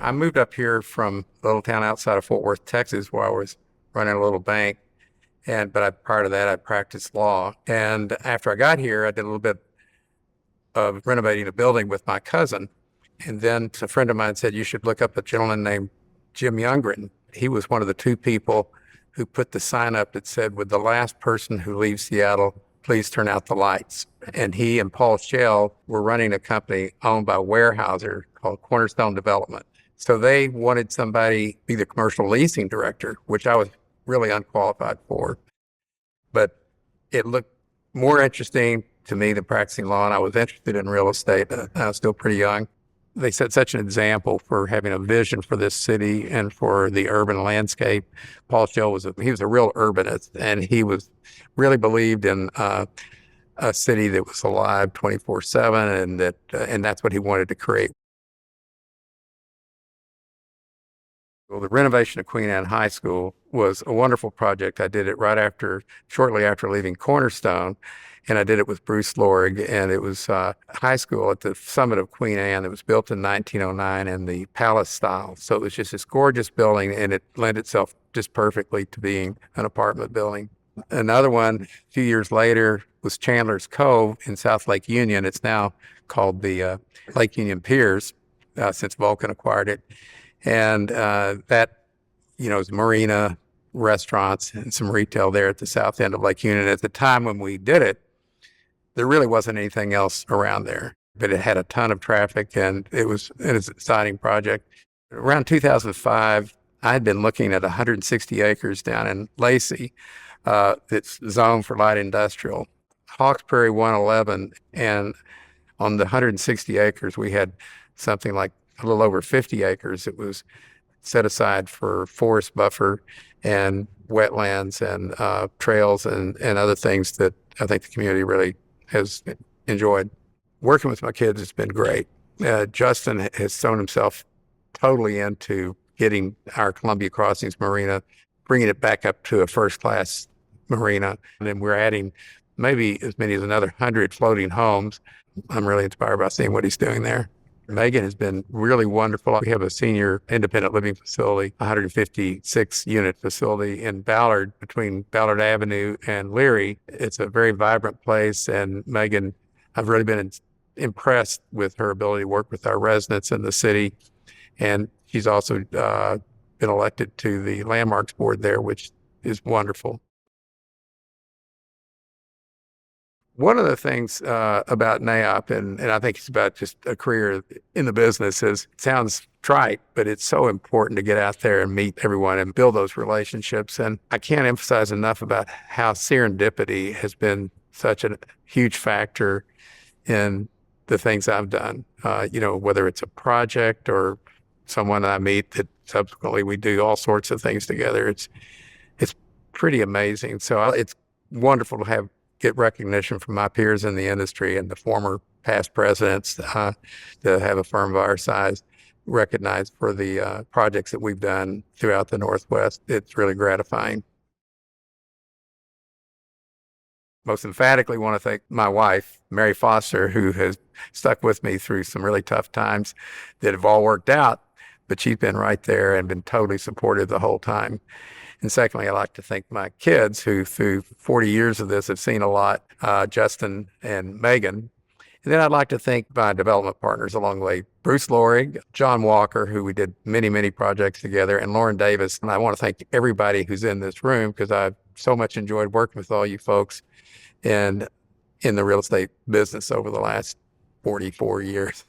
I moved up here from a little town outside of Fort Worth, Texas, where I was running a little bank. But prior to that, I practiced law. And after I got here, I did a little bit of renovating a building with my cousin. And then a friend of mine said, you should look up a gentleman named Jim Youngren. He was one of the two people who put the sign up that said, with the last person who leaves Seattle, please turn out the lights. And he and Paul Shell were running a company owned by Weyerhaeuser called Cornerstone Development. So they wanted somebody to be the commercial leasing director, which I was really unqualified for. But it looked more interesting to me than practicing law, and I was interested in real estate. I was still pretty young. They set such an example for having a vision for this city and for the urban landscape. Paul Shell was a real urbanist, and he really believed in a city that was alive 24/7, and that's what he wanted to create. Well, the renovation of Queen Anne High School was a wonderful project. I did it shortly after leaving Cornerstone, and I did it with Bruce Lorig, and it was high school at the summit of Queen Anne. It was built in 1909 in the palace style. So it was just this gorgeous building, and it lent itself just perfectly to being an apartment building. Another one, a few years later, was Chandler's Cove in South Lake Union. It's now called the Lake Union Piers since Vulcan acquired it. And that, is marina, restaurants, and some retail there at the south end of Lake Union. At the time when we did it, there really wasn't anything else around there, but it had a ton of traffic, and it was an exciting project. Around 2005, I had been looking at 160 acres down in Lacey that's zoned for light industrial. Hawks Prairie 111, and on the 160 acres, we had something like a little over 50 acres. It was set aside for forest buffer and wetlands and trails and other things that I think the community really has enjoyed. Working with my kids has been great. Justin has thrown himself totally into getting our Columbia Crossings Marina, bringing it back up to a first-class marina. And then we're adding maybe as many as another 100 floating homes. I'm really inspired by seeing what he's doing there. Megan has been really wonderful. We have a senior independent living facility, 156 unit facility in Ballard, between Ballard Avenue and Leary. It's a very vibrant place. And Megan, I've really been impressed with her ability to work with our residents in the city. And she's also been elected to the Landmarks Board there, which is wonderful. One of the things about NAIOP, and I think it's about just a career in the business, it sounds trite, but it's so important to get out there and meet everyone and build those relationships. And I can't emphasize enough about how serendipity has been such a huge factor in the things I've done. Whether it's a project or someone I meet that subsequently we do all sorts of things together. It's pretty amazing. So it's wonderful to get recognition from my peers in the industry and the former past presidents to have a firm of our size recognized for the projects that we've done throughout the Northwest. It's really gratifying. Most emphatically want to thank my wife, Mary Foster, who has stuck with me through some really tough times that have all worked out, but she's been right there and been totally supportive the whole time. And secondly, I'd like to thank my kids who, through 40 years of this, have seen a lot, Justin and Megan. And then I'd like to thank my development partners along the way, Bruce Lorig, John Walker, who we did many, many projects together, and Lauren Davis. And I want to thank everybody who's in this room because I've so much enjoyed working with all you folks and in the real estate business over the last 44 years.